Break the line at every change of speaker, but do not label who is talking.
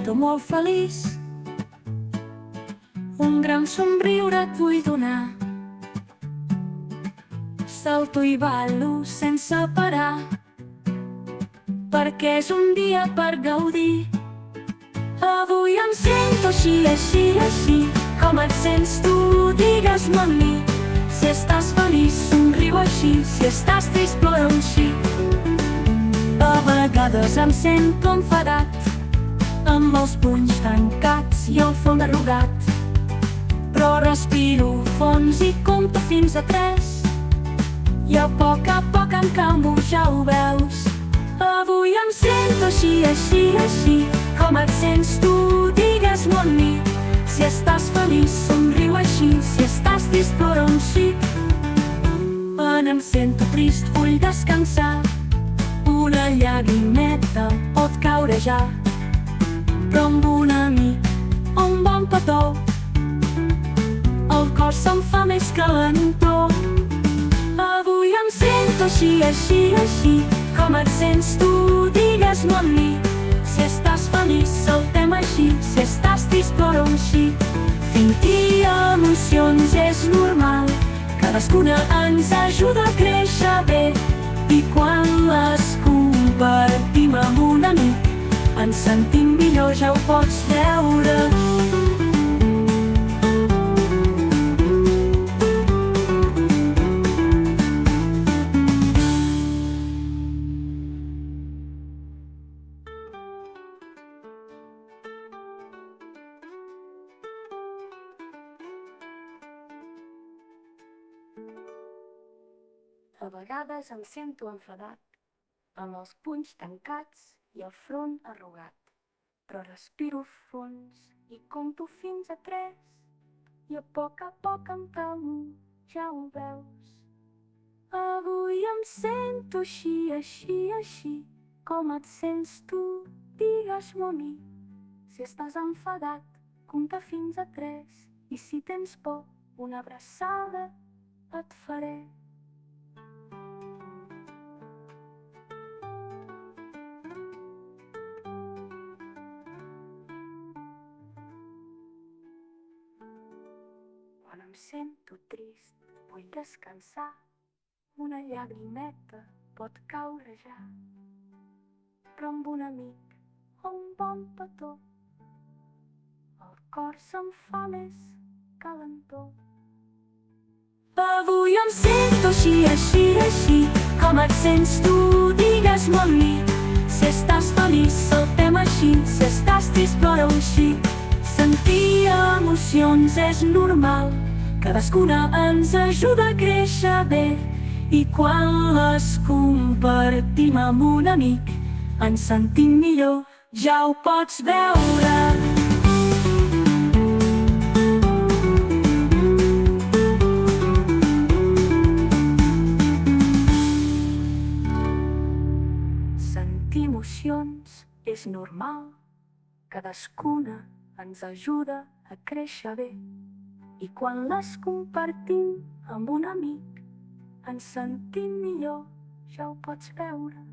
sento molt feliç. Un gran somriure et vull donar. Salto i ballo sense parar, perquè és un dia per gaudir. Avui em sento així, així, així, com et sents tu, digues-me amb mi. Si estàs feliç, somriu així, si estàs trist, plora un xic. A vegades em sento enfadat, amb els punys tancats i el front arrugat, però respiro fons i compto fins a 3, i a poc em calmo, ja ho veus. Avui em sento així, així, així, com et sents tu, digues-m'ho amb mi. Si estàs feliç, somriu així, si estàs trist, plora un xic. Quan em sento trist, vull descansar, una llagrimeta pot caure ja, però amb un amic o un bon petó, el cor se'm fa més calentó. Avui em sento així, així, així, com et sents tu, digues-m'ho amb mi. Si estàs feliç, saltem així, si estàs trist, plora un xic. Sentir emocions és normal, cadascuna ens ajuda a créixer bé, i quan les compartim amb un amic ens sentim millor, ja ho pots veure. A vegades em sento enfadat, amb els punys tancats i el front arrugat, però respiro fons i compto fins a 3, i a poc em calmo, ja ho veus. Avui em sento així, així, així, com et sents tu, digues-m'ho a mi. Si estàs enfadat, compta fins a 3, i si tens por, una abraçada et faré. Quan em sento trist, vull descansar, una llagrimeta pot caure ja, però amb un amic o un bon petó, el cor se'm fa més calentó. Avui em sento així, així, així, com et sents tu, digues-m'ho amb mi. Si estàs feliç, saltem així, si estàs trist, plora un xic. Sentir emocions és normal, cadascuna ens ajuda a créixer bé, i quan les compartim amb un amic ens sentim millor, ja ho pots veure. Sentir emocions és normal, cadascuna ens ajuda a créixer bé, i quan les compartim amb un amic ens sentim millor, ja ho pots veure.